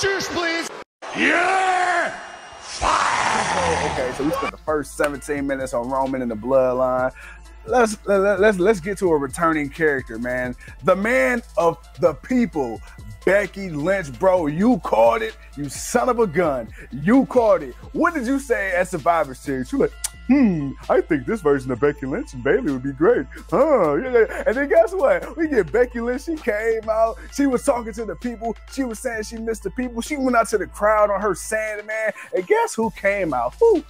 Cheers, please. Yeah! Fire! Okay, so we spent the first 17 minutes on Roman and the bloodline. Let's get to a returning character, man. The man of the people, Becky Lynch, bro. You called it, you son of a gun. You called it. What did you say at Survivor Series? You were like, I think this version of Becky Lynch and Bayley would be great. And then guess what? We get Becky Lynch. She came out. She was talking to the people. She was saying she missed the people. She went out to the crowd on her Sandman. And guess who came out? Who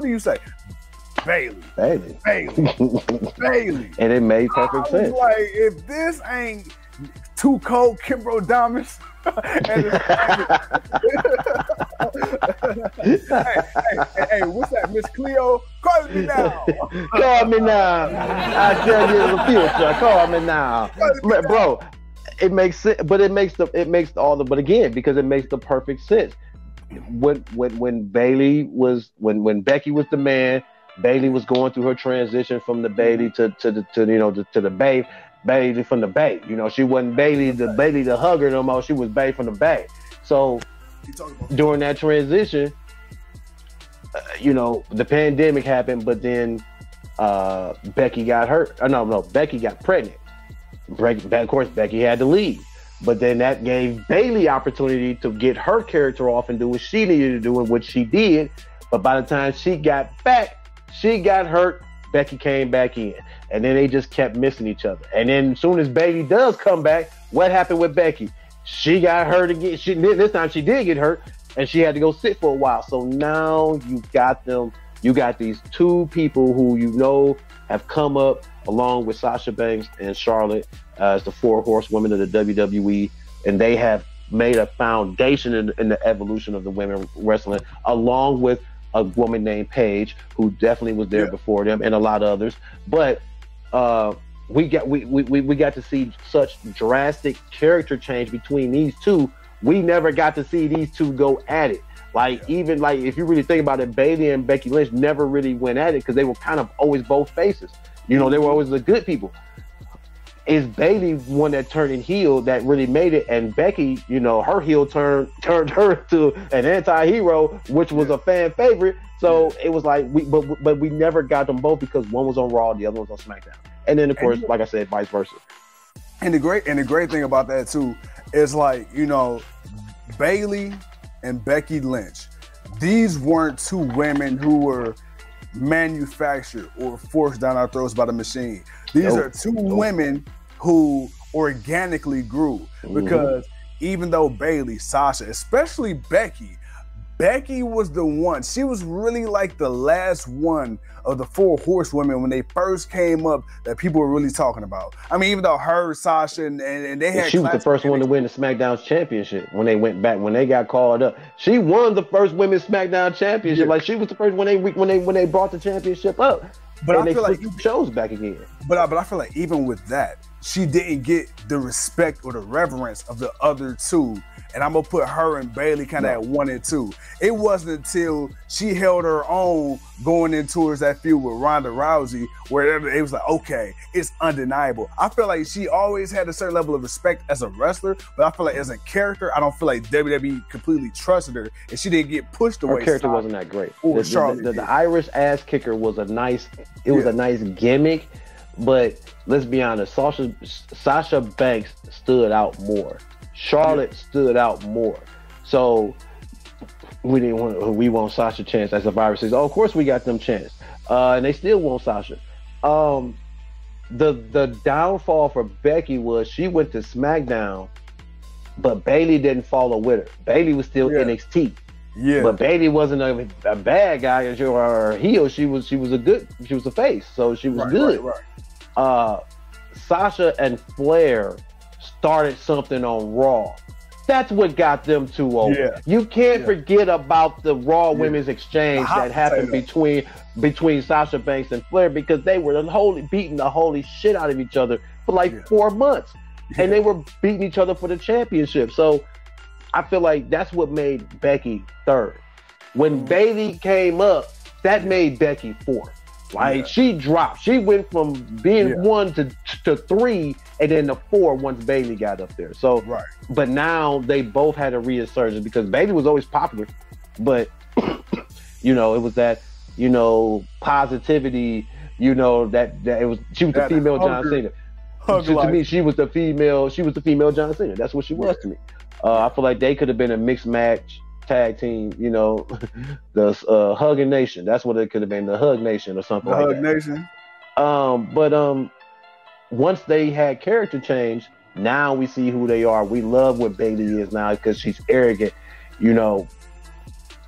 do you say? Bayley. And it made perfect sense. Like, if this ain't Too Cold Kimbrough Domus. hey, what's that, Miss Cleo? Call me now. Call me now. I tell you the future. Call me now, bro. It makes sense, but it makes all the. But again, because it makes the perfect sense. When Bayley was when Becky was the man, Bayley was going through her transition from the Bayley to the Bay. Bayley from the Bay, she wasn't Bayley the hugger no more. She was Bay from the Bay. So during that transition, the pandemic happened, but then Becky got hurt. Becky got pregnant. Of course, Becky had to leave, but then that gave Bayley opportunity to get her character off and do what she needed to do, and what she did. But by the time she got back, she got hurt. Becky came back in, and then they just kept missing each other. And then as soon as Bayley does come back, what happened with Becky? She got hurt again. This time she did get hurt, and she had to go sit for a while. So now you got them. You got these two people who have come up along with Sasha Banks and Charlotte as the four horsewomen of the WWE, and they have made a foundation in the evolution of the women wrestling, along with a woman named Paige, who definitely was there before them, and a lot of others. But we got to see such drastic character change between these two. We never got to see these two go at it. Even if you really think about it, Bayley and Becky Lynch never really went at it because they were kind of always both faces. They were always the good people. Is Bayley one that turned heel that really made it, and Becky, her heel turned her to an anti-hero, which was a fan favorite. So it was like but we never got them both because one was on Raw, the other was on SmackDown, and then of course, like I said, vice versa. And the great thing about that too is Bayley and Becky Lynch. These weren't two women who were manufactured or forced down our throats by the machine. These are two women who organically grew, because even though Bayley, Sasha, especially Becky was the one. She was really like the last one of the four horsewomen when they first came up that people were really talking about. I mean, even though her, Sasha, and they had. She was the first one to win the SmackDown championship when they went back, when they got called up. She won the first women's SmackDown championship. Like, she was the first when they brought the championship up. But I feel like shows back again. But I feel like even with that, she didn't get the respect or the reverence of the other two. And I'm gonna put her and Bayley kind of at 1 and 2. It wasn't until she held her own going in towards that feud with Ronda Rousey where it was like, okay, it's undeniable. I feel like she always had a certain level of respect as a wrestler, but I feel like as a character, I don't feel like WWE completely trusted her, and she didn't get pushed away. Her character wasn't that great. The Irish ass kicker was a nice gimmick, but let's be honest, Sasha Banks stood out more. Charlotte stood out more. So we want Sasha chance as Survivor Series. Oh, of course we got them chance. And they still want Sasha. The downfall for Becky was she went to SmackDown, but Bayley didn't follow with her. Bayley was still NXT. Yeah. But Bayley wasn't a bad guy or a heel. She was a face. So she was good. Right. Sasha and Flair started something on Raw. That's what got them two over. Yeah. You can't forget about the Raw Women's Exchange that happened between Sasha Banks and Flair, because they were beating the holy shit out of each other for like 4 months. And they were beating each other for the championship. So I feel like that's what made Becky third. When Bayley came up, that made Becky fourth. Like she dropped. She went from being 1 to 3, and then to 4 once Bayley got up there. So, but now they both had a resurgence because Bayley was always popular, but you know, it was that, you know, positivity. You know that it was. She was the female John Cena. To me, she was the female. She was the female John Cena. That's what she was to me. I feel like they could have been a mixed match tag team, you know, the Hugging Nation. That's what it could have been, the Hug Nation or something like that. Hug Nation. But once they had character change, now we see who they are. We love what Bayley is now because she's arrogant. You know,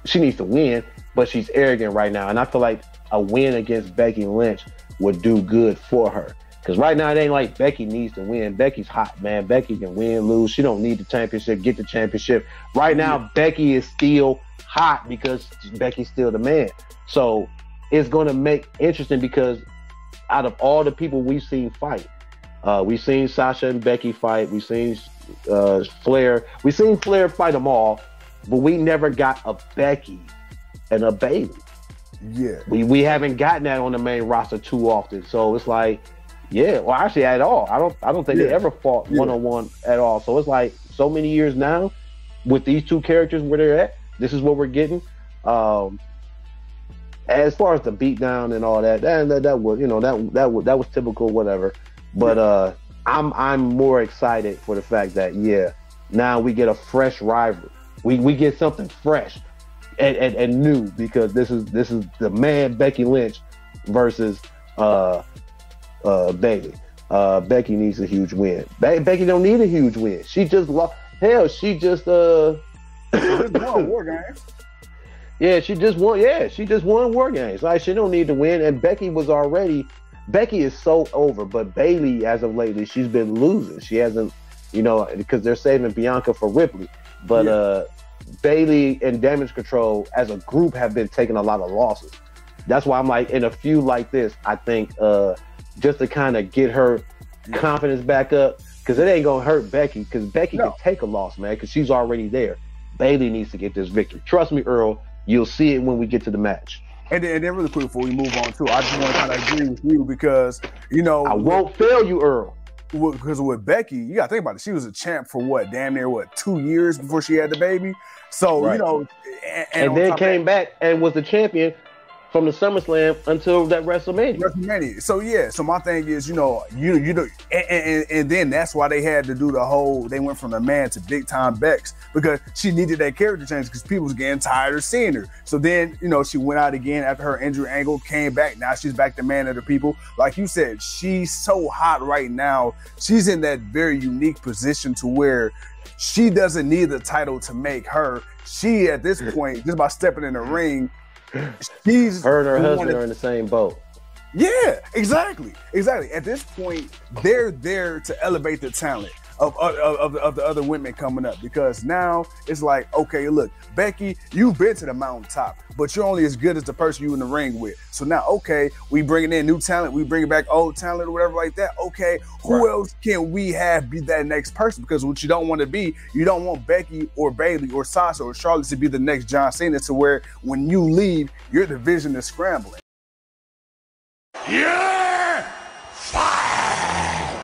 she needs to win, but she's arrogant right now. And I feel like a win against Becky Lynch would do good for her. Because right now it ain't like Becky needs to win. Becky's hot, man. Becky can win, lose. She don't need the championship, get the championship. Right now, Becky is still hot because Becky's still the man. So it's going to make interesting because out of all the people we've seen fight, we've seen Sasha and Becky fight. We've seen Flair. We've seen Flair fight them all, but we never got a Becky and a Bayley. Yeah. We haven't gotten that on the main roster too often. So it's like, yeah, well, actually at all. I don't think they ever fought one-on-one at all. So it's like so many years now with these two characters where they're at, this is what we're getting. As far as the beatdown and all that was, you know, that was typical, whatever. But I'm more excited for the fact that now we get a fresh rivalry. We get something fresh and new because this is the man Becky Lynch versus Bayley. Becky needs a huge win. Becky don't need a huge win. She just lost. Hell, she just won War Games. Yeah, she just won. Yeah, she just won War Games. Like she don't need to win. And Becky is so over. But Bayley, as of lately, she's been losing. She hasn't, you know, because they're saving Bianca for Ripley. But Bayley and Damage Control as a group have been taking a lot of losses. That's why I'm like, in a feud like this, I think just to kind of get her confidence back up, because it ain't gonna hurt Becky, because Becky can take a loss, man, because she's already there. Bayley needs to get this victory. Trust me, Earl, you'll see it when we get to the match. And then really quick before we move on too, I just want to kind of agree with you because, you know, I won't fail you, Earl. Because with Becky, you gotta think about it. She was a champ for damn near 2 years before she had the baby. So you know, and then came back and was the champion from the SummerSlam until that WrestleMania. So my thing is, you know, and then that's why they had to do they went from the man to big time Bex, because she needed that character change because people was getting tired of seeing her. So then, you know, she went out again after her injury angle, came back. Now she's back to man of the people. Like you said, she's so hot right now. She's in that very unique position to where she doesn't need the title to make her. She, at this point, just by stepping in the ring, she's her and her husband are in the same boat. Yeah, exactly. At this point, they're there to elevate the talent of the other women coming up, because now it's like, okay, look, Becky, you've been to the mountaintop, but you're only as good as the person you in the ring with. So now, okay, we bringing in new talent, we bringing back old talent or whatever like that. Okay, who else can we have be that next person? Because what you don't want to be, you don't want Becky or Bayley or Sasha or Charlotte to be the next John Cena, to where when you leave, your division is scrambling. Yeah!